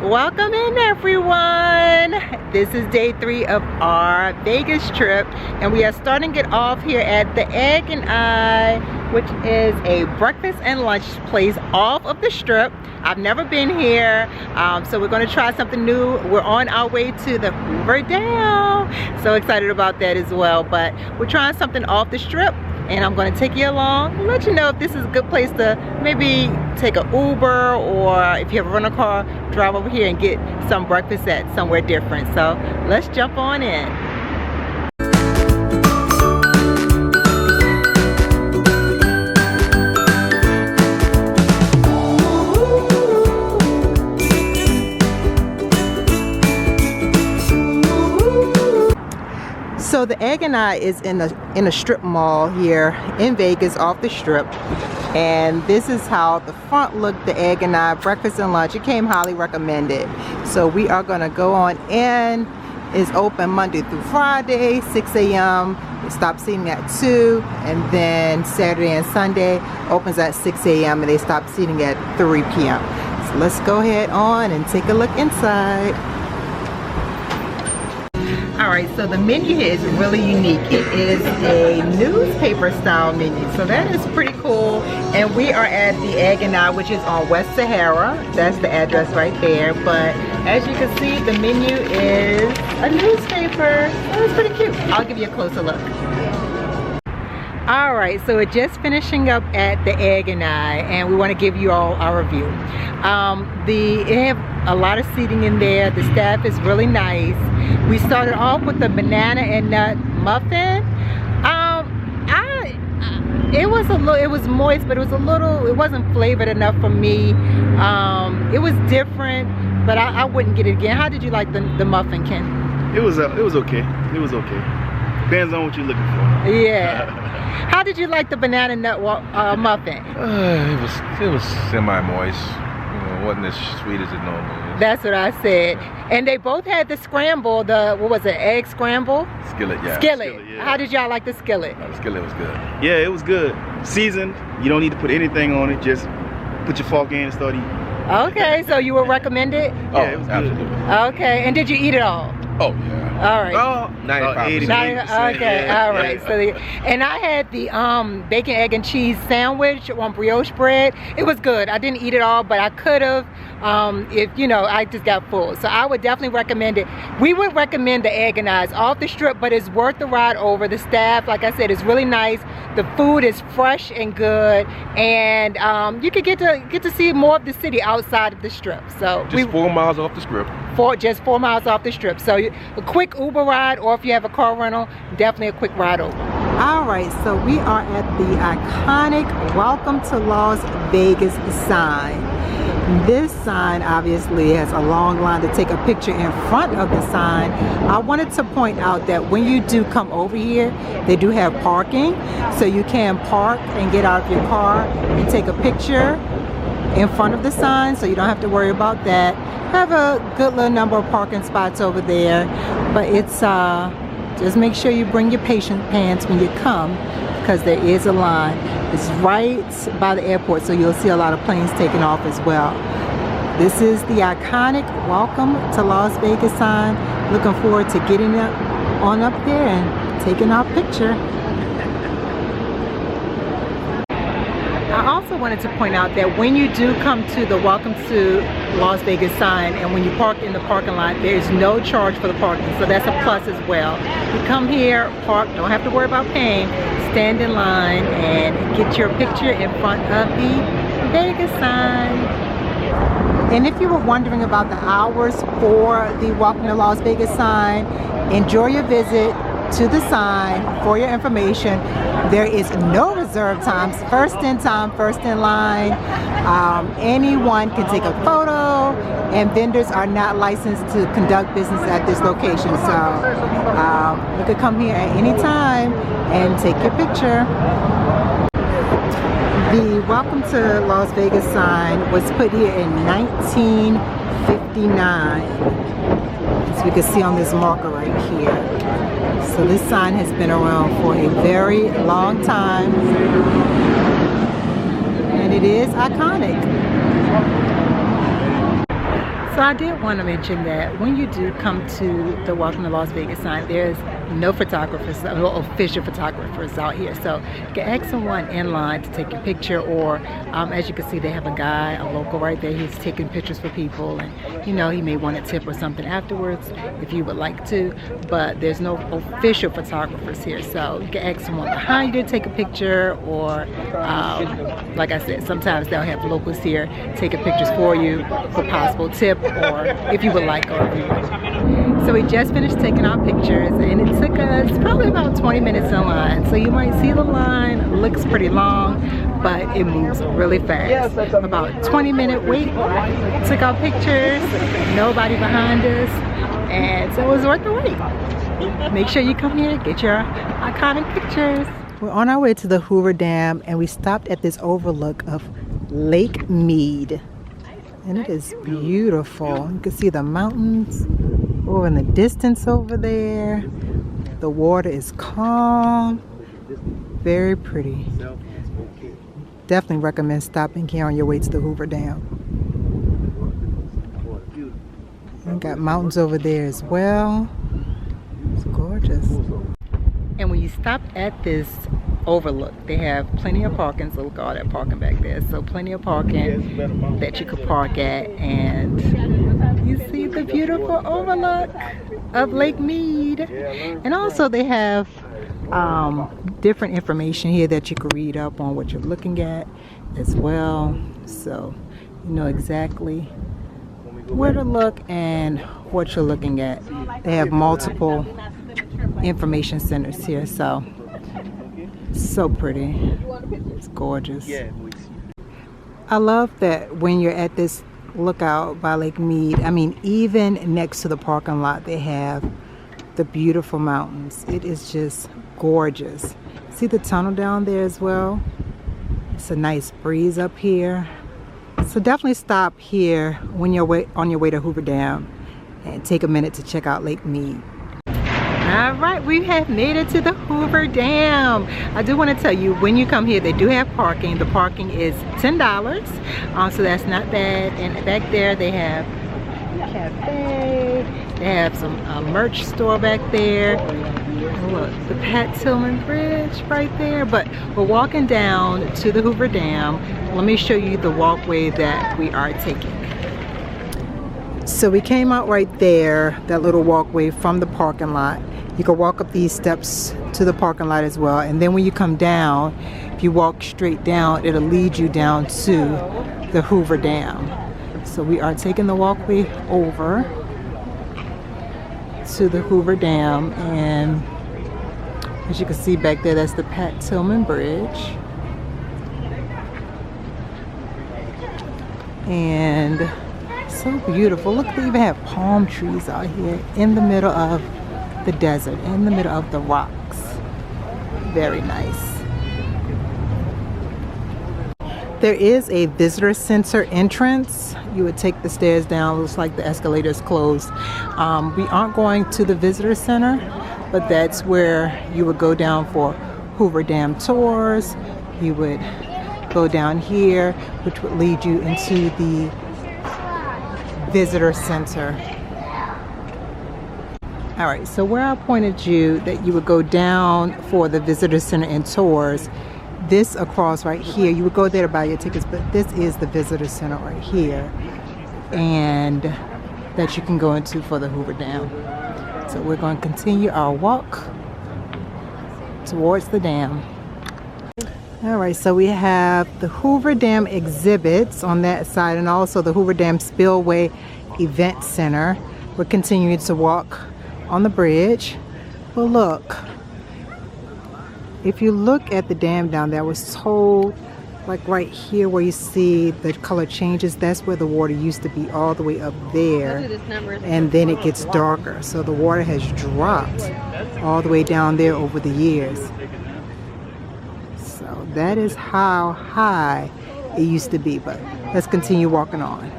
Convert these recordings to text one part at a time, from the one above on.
Welcome in, everyone. This is day 3 of our Vegas trip, and we are starting it off here at the Egg and I, which is a breakfast and lunch place off of the Strip. I've never been here, so we're going to try something new. We're on our way to the Hoover Dam. So excited about that as well, but we're trying something off the Strip, and I'm going to take you along and let you know if this is a good place to maybe take an Uber, or if you have a rental car, drive over here and get some breakfast at somewhere different. So let's jump on in. So the Egg and I is in a strip mall here in Vegas, off the Strip, and this is how the front looked. The Egg and I breakfast and lunch. It came highly recommended. So we are gonna go on in. It's open Monday through Friday, 6 a.m. It stops seating at 2, and then Saturday and Sunday opens at 6 a.m. and they stop seating at 3 p.m. So let's go ahead on and take a look inside. Alright, so the menu here is really unique. It is a newspaper style menu, so that is pretty cool. And we are at the Egg and I, which is on West Sahara. That's the address right there. But as you can see, the menu is a newspaper. So it's pretty cute. I'll give you a closer look. Alright, so we're just finishing up at the Egg and I, and we want to give you all our review. They have a lot of seating in there. The staff is really nice. We started off with the banana and nut muffin. It was moist, but it wasn't flavored enough for me. It was different, but I wouldn't get it again. How did you like the muffin, Ken? It was okay. It was okay. Depends on what you're looking for. Yeah. How did you like the banana nut muffin? It was semi-moist. It wasn't as sweet as it normally is. That's what I said. And they both had the scramble, what was it, egg scramble? Skillet, yeah. Skillet. Yeah. How did y'all like the skillet? The skillet was good. Yeah, it was good. Seasoned. You don't need to put anything on it. Just put your fork in and start eating. Okay, so you would recommend it? Yeah, it was good. Absolutely. Okay, and did you eat it all? Oh, yeah. All right. Oh, 95%. Okay, yeah. all right. So and I had the bacon, egg, and cheese sandwich on brioche bread. It was good. I didn't eat it all, but I could have if, you know, I just got full. So I would definitely recommend it. We would recommend the Egg and I's off the Strip, but it's worth the ride over. The staff, like I said, is really nice. The food is fresh and good, and you could get to see more of the city outside of the Strip. So Just 4 miles off the Strip. Just 4 miles off the Strip. So a quick Uber ride, or if you have a car rental, definitely a quick ride over. All right, so we are at the iconic Welcome to Las Vegas sign. This sign obviously has a long line to take a picture in front of the sign. I wanted to point out that when you do come over here, they do have parking, so you can park and get out of your car and take a picture in front of the sign, so you don't have to worry about that. Have a good little number of parking spots over there, but it's just make sure you bring your patient pants when you come, because there is a line. It's right by the airport, so you'll see a lot of planes taking off as well. This is the iconic Welcome to Las Vegas sign. Looking forward to getting on up there and taking our picture. I also wanted to point out that when you do come to the Welcome to Las Vegas sign, and when you park in the parking lot, there's no charge for the parking, so that's a plus as well. You come here, park, don't have to worry about paying, stand in line and get your picture in front of the Vegas sign. And if you were wondering about the hours for the Welcome to Las Vegas sign, enjoy your visit to the sign. For your information, there is no reserve times. First in time, first in line. Anyone can take a photo, and vendors are not licensed to conduct business at this location. So you could come here at any time and take your picture. The Welcome to Las Vegas sign was put here in 1959. As we can see on this marker right here. So this sign has been around for a very long time, and it is iconic. So I did want to mention that when you do come to the Welcome to Las Vegas sign, there's no photographers, no official photographers out here. So you can ask someone in line to take your picture, or as you can see, they have a guy, a local right there. He's taking pictures for people, and you know, he may want a tip or something afterwards if you would like to. But there's no official photographers here, so you can ask someone behind you to take a picture, or like I said, sometimes they'll have locals here taking pictures for you for possible tip, or if you would like, or if you would. So we just finished taking our pictures, and it took us probably about 20 minutes in line. So you might see the line looks pretty long, but it moves really fast. About 20-minute wait. Took our pictures, nobody behind us, and so it was worth the wait. Make sure you come here, get your iconic pictures. We're on our way to the Hoover Dam, and we stopped at this overlook of Lake Mead. And it is beautiful. You can see the mountains over in the distance over there. The water is calm, very pretty. Definitely recommend stopping here on your way to the Hoover Dam. And got mountains over there as well. It's gorgeous. And when you stop at this overlook, they have plenty of parking. So look at all that parking back there. So plenty of parking that you could park at, and you see the beautiful overlook of Lake Mead. And also they have different information here that you can read up on what you're looking at as well, so you know exactly where to look and what you're looking at. They have multiple information centers here, so pretty. It's gorgeous. I love that when you're at this lookout by Lake Mead, I mean, even next to the parking lot, they have the beautiful mountains. It is just gorgeous. See the tunnel down there as well? It's a nice breeze up here. So definitely stop here when you're on your way to Hoover Dam and take a minute to check out Lake Mead. All right, we have made it to the Hoover Dam. I do want to tell you, when you come here, they do have parking. The parking is $10, so that's not bad. And back there they have a cafe. They have some merch store back there. Look, the Pat Tillman Bridge right there. But we're walking down to the Hoover Dam. Let me show you the walkway that we are taking. So we came out right there, that little walkway from the parking lot. You can walk up these steps to the parking lot as well. And then when you come down, if you walk straight down, it'll lead you down to the Hoover Dam. So we are taking the walkway over to the Hoover Dam, and as you can see back there, that's the Pat Tillman Bridge. And so beautiful. Look, they even have palm trees out here in the middle of the desert, in the middle of the rocks. Very nice. There is a visitor center entrance. You would take the stairs down. Looks like the escalator is closed. We aren't going to the visitor center, but that's where you would go down for Hoover Dam tours. You would go down here, which would lead you into the visitor center. All right, so where I pointed you that you would go down for the visitor center and tours, this across right here, you would go there to buy your tickets, but this is the visitor center right here, and that you can go into for the Hoover Dam. So we're going to continue our walk towards the dam. All right, so we have the Hoover Dam exhibits on that side, and also the Hoover Dam Spillway Event Center. We're continuing to walk on the bridge. But look, if you look at the dam down there, I was told, like right here where you see the color changes, that's where the water used to be, all the way up there, and then it gets darker. So the water has dropped all the way down there over the years. So that is how high it used to be, but let's continue walking on.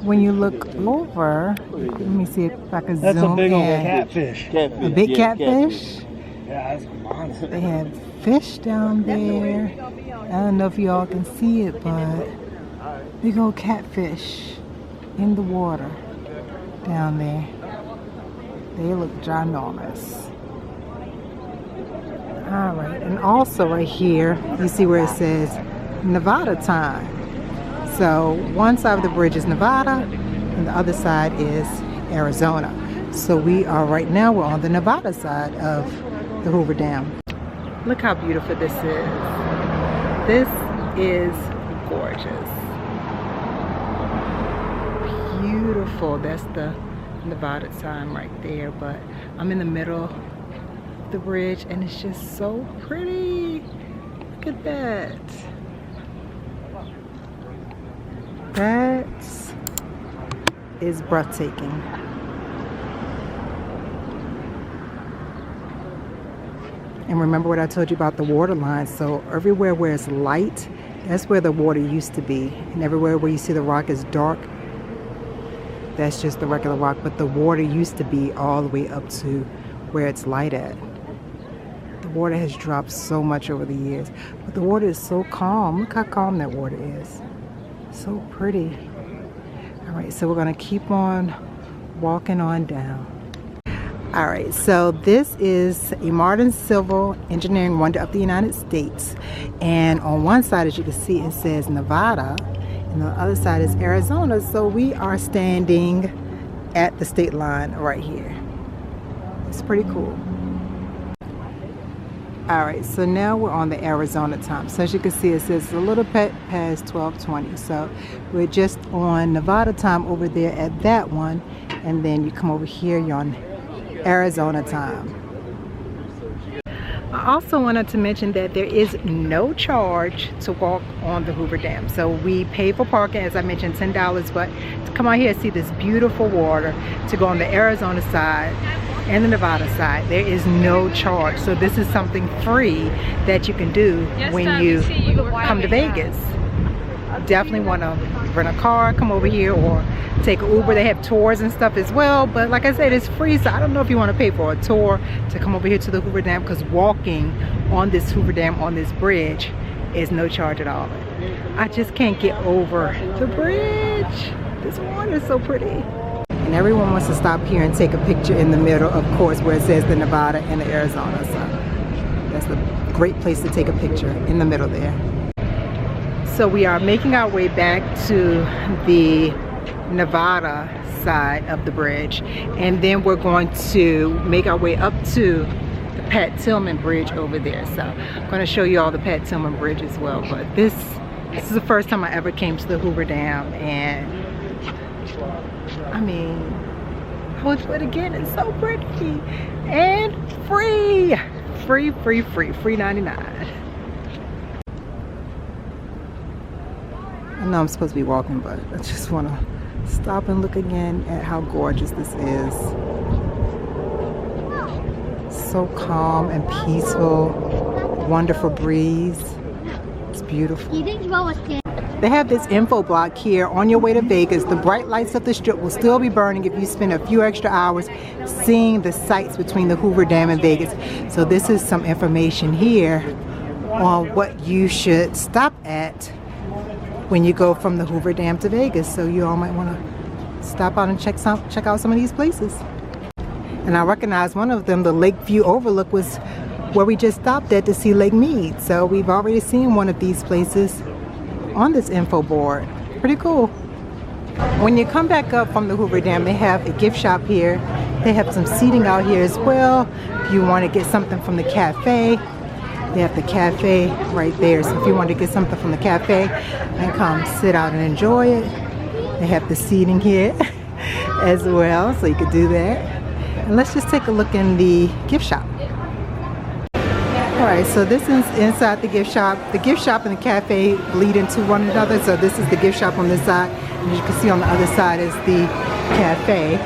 When you look over, let me see if I can zoom in. That's a big old catfish. A big catfish? Yeah, that's a monster. They have fish down there. I don't know if y'all can see it, but big old catfish. in the water down there. They look ginormous. All right, and also right here, you see where it says Nevada time. So one side of the bridge is Nevada, and the other side is Arizona. So we are right now, we're on the Nevada side of the Hoover Dam. Look how beautiful this is. This is gorgeous. Beautiful. That's the Nevada time right there, but I'm in the middle of the bridge and it's just so pretty. Look at that. That is breathtaking. And remember what I told you about the water line. So everywhere where it's light, that's where the water used to be. And everywhere where you see the rock is dark, that's just the regular rock. But the water used to be all the way up to where it's light at. The water has dropped so much over the years. But the water is so calm. Look how calm that water is. So pretty. All right, so we're gonna keep on walking on down. All right, so this is a modern civil engineering wonder of the United States. And on one side, as you can see, it says Nevada, and the other side is Arizona. So we are standing at the state line right here. It's pretty cool. All right, so now we're on the Arizona time. So as you can see, it says a little bit past 12:20. So we're just on Nevada time over there at that one. And then you come over here, you're on Arizona time. I also wanted to mention that there is no charge to walk on the Hoover Dam. So we pay for parking, as I mentioned, $10, but to come out here and see this beautiful water, to go on the Arizona side and the Nevada side, there is no charge. So this is something free that you can do when you come to Vegas. Definitely want to rent a car, come over here, or take an Uber. They have tours and stuff as well, but like I said, it's free. So I don't know if you want to pay for a tour to come over here to the Hoover Dam, because walking on this Hoover Dam, on this bridge, is no charge at all. I just can't get over the bridge. This water is so pretty. And everyone wants to stop here and take a picture in the middle, of course, where it says the Nevada and the Arizona. So that's a great place to take a picture, in the middle there. So we are making our way back to the Nevada side of the bridge, and then we're going to make our way up to the Pat Tillman Bridge over there. So I'm going to show you all the Pat Tillman Bridge as well. But this is the first time I ever came to the Hoover Dam, and I mean, I will do it again. It's so pretty and free. Free 99. I know I'm supposed to be walking, but I just want to stop and look again at how gorgeous this is. So calm and peaceful, wonderful breeze. It's beautiful. They have this info block here: on your way to Vegas, the bright lights of the strip will still be burning if you spend a few extra hours seeing the sights between the Hoover Dam and Vegas. So this is some information here on what you should stop at when you go from the Hoover Dam to Vegas. So you all might want to stop out and check out some of these places. And I recognize one of them, the Lakeview Overlook, was where we just stopped at to see Lake Mead. So we've already seen one of these places on this info board. Pretty cool. When you come back up from the Hoover Dam, they have a gift shop here. They have some seating out here as well. If you want to get something from the cafe, they have the cafe right there. So if you want to get something from the cafe and come sit out and enjoy it, they have the seating here as well, so you could do that. And let's just take a look in the gift shop. All right, so this is inside the gift shop. The gift shop and the cafe bleed into one another. So this is the gift shop on this side, and as you can see on the other side is the cafe.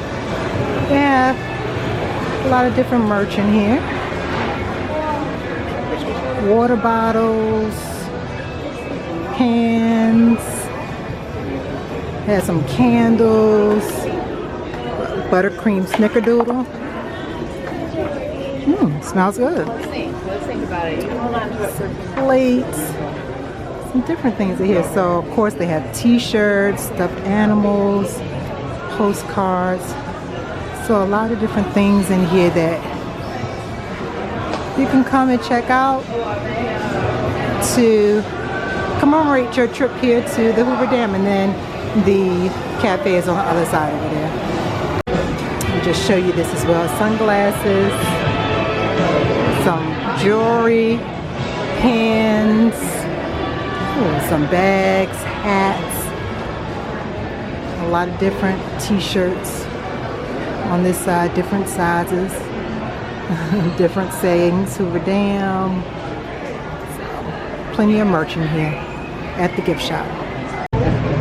They have a lot of different merch in here. Water bottles, cans, has some candles, buttercream snickerdoodle. Smells good. Let's think about it. Some plates, some different things in here. So of course they have t-shirts, stuffed animals, postcards. So a lot of different things in here that you can come and check out to commemorate your trip here to the Hoover Dam. And then the cafe is on the other side over there. I'll just show you this as well. Sunglasses, some jewelry, pins, some bags, hats, a lot of different t-shirts on this side, different sizes, different sayings, Hoover Dam. So, plenty of merch in here at the gift shop.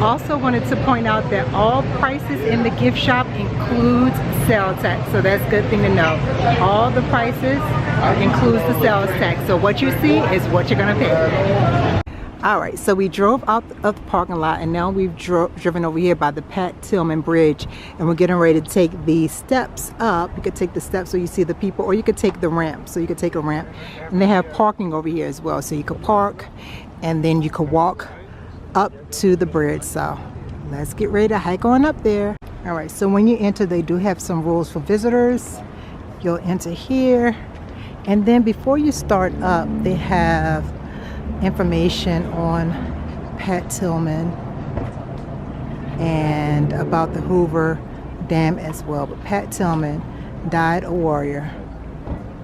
Also wanted to point out that all prices in the gift shop includes sales tax, so that's a good thing to know. All the prices includes the sales tax, so what you see is what you're gonna pay. All right, so we drove out of the parking lot, and now we've driven over here by the Pat Tillman Bridge, and we're getting ready to take the steps up. You could take the steps so you see the people, or you could take the ramp. So you could take a ramp, and they have parking over here as well, so you could park and then you could walk up to the bridge. So let's get ready to hike on up there. All right, so when you enter, they do have some rules for visitors. You'll enter here, and then before you start up, they have information on Pat Tillman and about the Hoover Dam as well. But Pat Tillman died a warrior,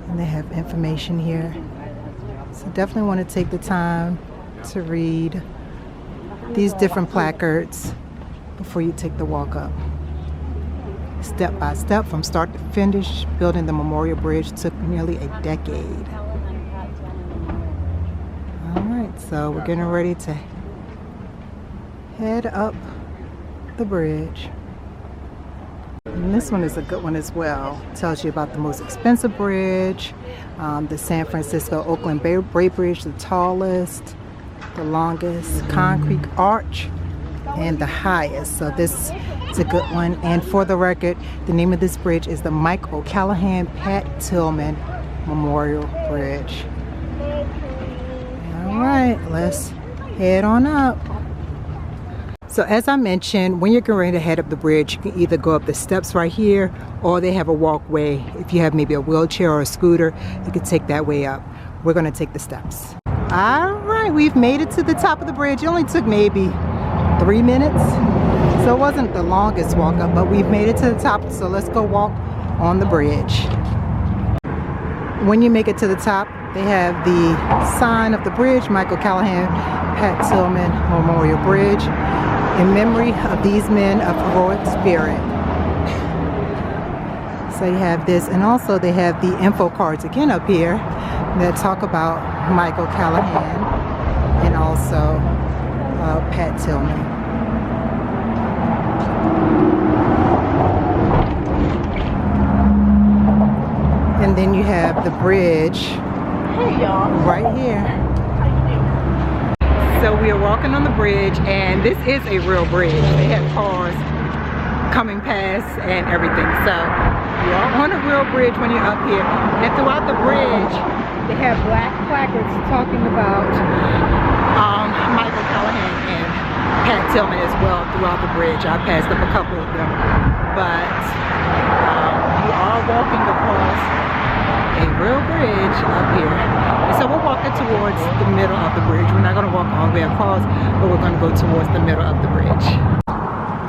and they have information here. So definitely want to take the time to read these different placards before you take the walk up. Step by step, from start to finish, building the Memorial Bridge took nearly a decade. All right, so we're getting ready to head up the bridge. And this one is a good one as well. It tells you about the most expensive bridge, the San Francisco Oakland Bay Bridge, the tallest, the longest concrete arch, and the highest. So this is a good one. And for the record, the name of this bridge is the Mike O'Callahan Pat Tillman Memorial Bridge. All right, let's head on up. So as I mentioned, when you're going to head up the bridge, you can either go up the steps right here, or they have a walkway. If you have maybe a wheelchair or a scooter, you can take that way up. We're going to take the steps. All right, we've made it to the top of the bridge. It only took maybe 3 minutes, so it wasn't the longest walk up, but we've made it to the top. So let's go walk on the bridge. When you make it to the top, they have the sign of the bridge, Michael Callahan Pat Tillman Memorial Bridge, in memory of these men of heroic spirit. So you have this, and also they have the info cards again up here that talk about Michael Callahan and also Pat Tillman. And then you have the bridge right here. So we are walking on the bridge, and this is a real bridge. They have cars coming past and everything. So you are on a real bridge when you're up here. And throughout the bridge, they have black placards talking about Michael Callahan and Pat Tillman as well throughout the bridge. I passed up a couple of them. But you are walking across a real bridge up here. And so we're walking towards the middle of the bridge. We're not going to walk all the way across, but we're going to go towards the middle of the bridge.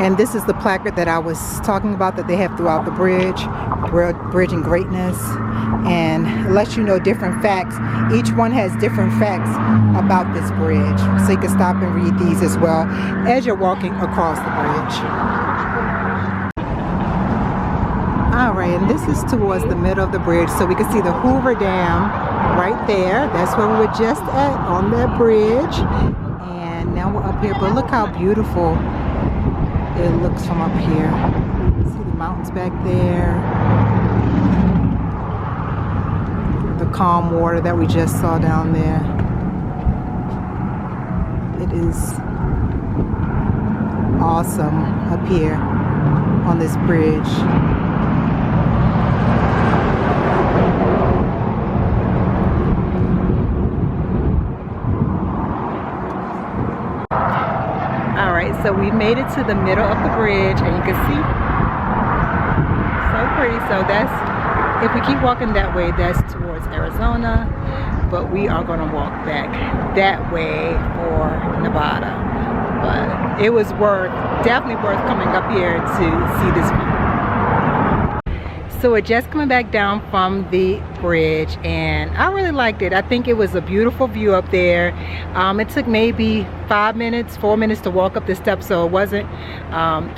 And this is the placard that I was talking about that they have throughout the bridge, Bridging Greatness, and it lets you know different facts. Each one has different facts about this bridge, so you can stop and read these as well as you're walking across the bridge. All right, and this is towards the middle of the bridge, so we can see the Hoover Dam right there. That's where we were just at, on that bridge. And now we're up here, but look how beautiful it looks from up here. See the mountains back there, the calm water that we just saw down there. It is awesome up here on this bridge. So we made it to the middle of the bridge, and you can see so that's, if we keep walking that way, that's towards Arizona, but we are going to walk back that way for Nevada. But it was definitely worth coming up here to see this view. So we're just coming back down from the bridge, and I really liked it. I think it was a beautiful view up there. It took maybe 4 minutes to walk up the steps, so it wasn't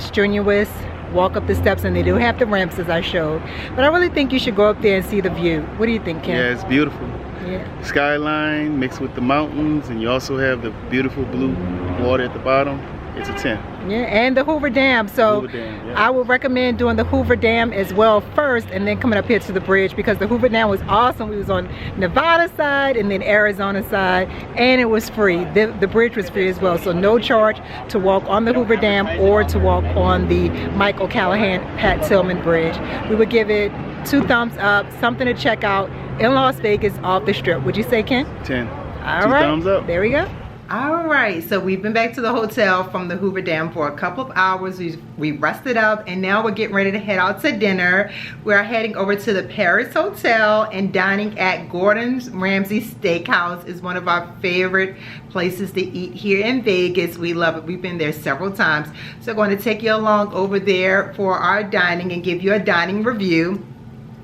strenuous. Walk up the steps, and they do have the ramps as I showed. But I really think you should go up there and see the view. What do you think, Ken? Yeah, it's beautiful. Yeah. Skyline mixed with the mountains, and you also have the beautiful blue water at the bottom. It's a 10. Yeah, and the Hoover Dam. So Hoover Dam, yeah. I would recommend doing the Hoover Dam as well first, and then coming up here to the bridge, because the Hoover Dam was awesome. We was on Nevada side and then Arizona side, and it was free. The bridge was free as well, so no charge to walk on the Hoover Dam or to walk on the Mike O'Callahan Pat Tillman Bridge. We would give it 2 thumbs up, something to check out in Las Vegas off the Strip. Would you say, Ken? 10. All 2 right. thumbs up. There we go. All right, so we've been back to the hotel from the Hoover Dam for a couple of hours. We rested up, and now we're getting ready to head out to dinner. We're heading over to the Paris Hotel and dining at Gordon Ramsay Steakhouse. Is one of our favorite places to eat here in Vegas. We love it. We've been there several times. So I'm going to take you along over there for our dining and give you a dining review.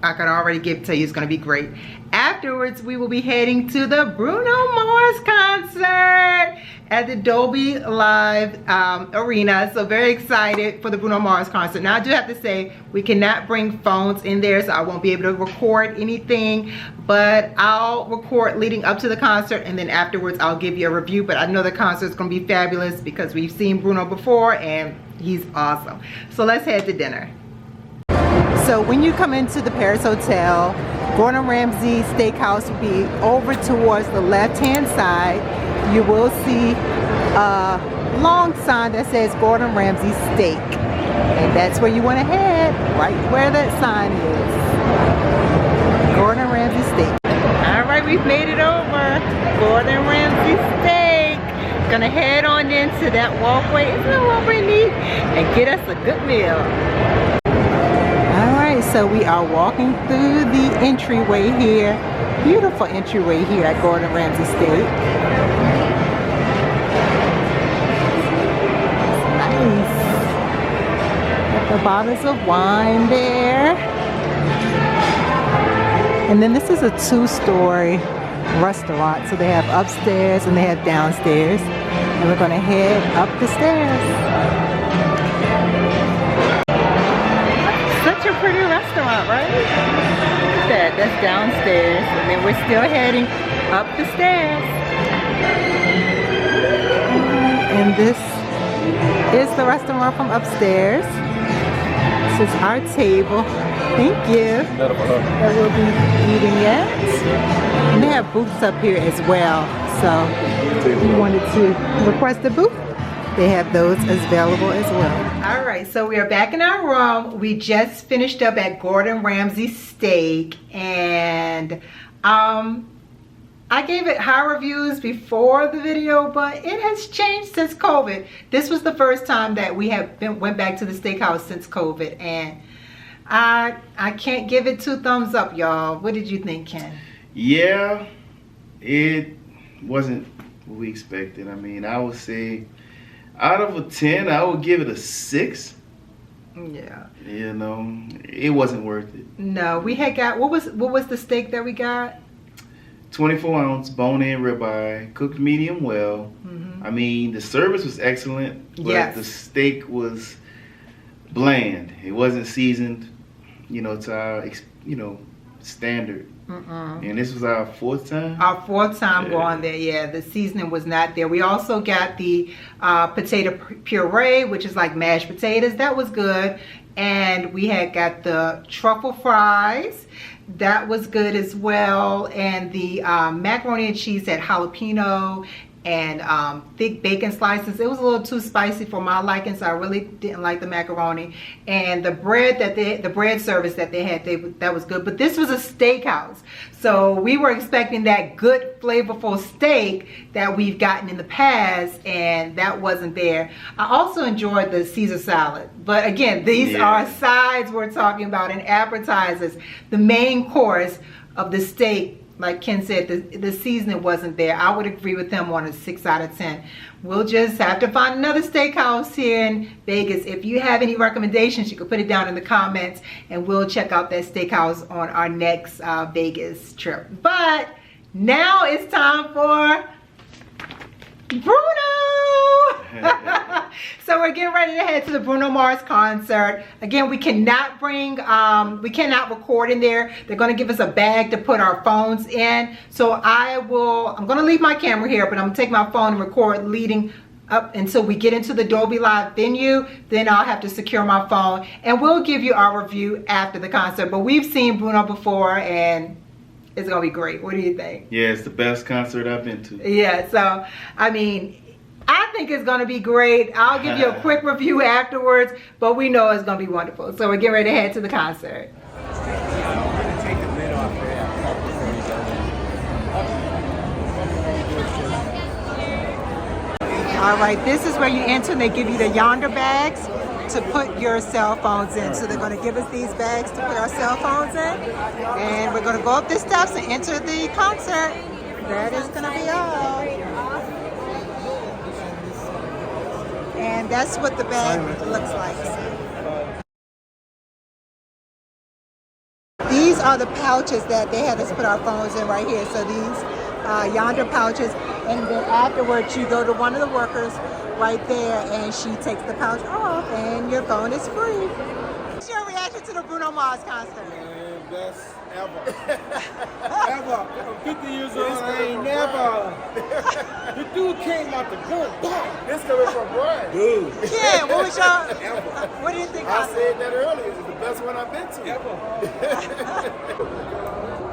I can already tell you it's going to be great. Afterwards, we will be heading to the Bruno Mars concert at the Dolby Live Arena. So very excited for the Bruno Mars concert. Now I do have to say, we cannot bring phones in there, so I won't be able to record anything, but I'll record leading up to the concert, and then afterwards I'll give you a review. But I know the concert is going to be fabulous because we've seen Bruno before and he's awesome. So let's head to dinner. So when you come into the Paris Hotel, Gordon Ramsay Steakhouse will be over towards the left-hand side. You will see a long sign that says Gordon Ramsay Steak. And that's where you want to head, right where that sign is. Gordon Ramsay Steak. All right, we've made it over. Gordon Ramsay Steak. Gonna head on into that walkway. Isn't that walkway neat? And get us a good meal. So we are walking through the entryway here. Beautiful entryway here at Gordon Ramsay Steak. It's nice. Got the bottles of wine there. And then this is a 2-story restaurant. So they have upstairs and they have downstairs. And we're going to head up the stairs. Such a pretty restaurant, right? Look at that. That's downstairs, and then we're still heading up the stairs. And this is the restaurant from upstairs. This is our table. Thank you. That we'll be eating at. And they have booths up here as well. So if you wanted to request a booth, they have those available as well. All right, so we are back in our room. We just finished up at Gordon Ramsay Steak, and I gave it high reviews before the video, but it has changed since COVID. This was the first time that we have went back to the steakhouse since COVID, and I can't give it 2 thumbs up, y'all. What did you think, Ken? Yeah, it wasn't what we expected. I mean, I would say out of a 10, I would give it a 6. Yeah. You know, it wasn't worth it. No, we had got, what was the steak that we got? 24-ounce bone-in ribeye, cooked medium well. Mm-hmm. I mean, the service was excellent, but the steak was bland. It wasn't seasoned, you know, to our, you know, standard. And this was our 4th time? Our 4th time going there, yeah. The seasoning was not there. We also got the potato puree, which is like mashed potatoes. That was good. And we had got the truffle fries. That was good as well. And the macaroni and cheese had jalapeno and thick bacon slices. It was a little too spicy for my liking, so I really didn't like the macaroni. And the bread that the bread service that they had, that was good. But this was a steakhouse, so we were expecting that good flavorful steak that we've gotten in the past, and that wasn't there. I also enjoyed the Caesar salad, but again, these are sides we're talking about and appetizers. The main course of the steak, like Ken said, the seasoning wasn't there. I would agree with him on a 6 out of 10. We'll just have to find another steakhouse here in Vegas. If you have any recommendations, you can put it down in the comments, and we'll check out that steakhouse on our next Vegas trip. But now it's time for Bruno. So we're getting ready to head to the Bruno Mars concert. Again, we cannot record in there. They're going to give us a bag to put our phones in. So I'm going to leave my camera here, but I'm going to take my phone and record leading up until we get into the Dolby Live venue. Then I'll have to secure my phone, and we'll give you our review after the concert. But we've seen Bruno before, and it's going to be great. What do you think? Yeah, it's the best concert I've been to. Yeah, so, I mean, I think it's going to be great. I'll give you a quick review afterwards, but we know it's going to be wonderful. So we're getting ready to head to the concert. All right, this is where you enter, and they give you the yonder bags to put your cell phones in. So they're going to give us these bags to put our cell phones in, and we're going to go up the steps and enter the concert. That is going to be all. And that's what the bag looks like. These are the pouches that they had us put our phones in right here. So these yonder pouches, and then afterwards you go to one of the workers right there, and she takes the pouch off, and your phone is free. What's your reaction to the Bruno Mars concert? Man, best ever. Ever. I'm 50 years old, I ain't never. The dude came out the boom, boom. This coming from Brian. Dude. Yeah, what do you think? I said that earlier. It's the best one I've been to. Ever.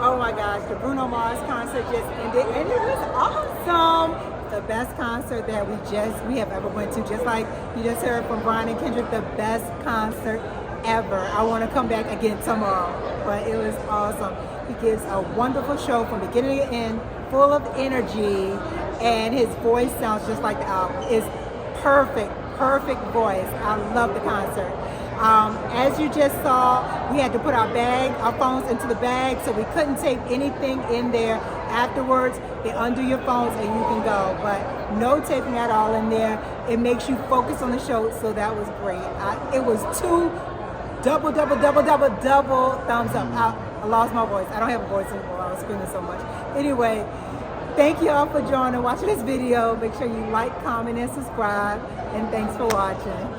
Oh my gosh, the Bruno Mars concert just ended, and it was awesome. The best concert that we have ever went to. Just like you just heard from Brian and Kendrick, the best concert ever. I want to come back again tomorrow, but it was awesome. He gives a wonderful show from beginning to end, full of energy, and his voice sounds just like the album. It's perfect voice. I love the concert. As you just saw, we had to put our phones into the bag, so we couldn't take anything in there. Afterwards, they undo your phones and you can go, but no taping at all in there. It makes you focus on the show, so that was great. It was two double thumbs up. I lost my voice. I don't have a voice anymore. I was screaming so much. Anyway, thank you all for joining, watching this video. Make sure you like, comment, and subscribe, and thanks for watching.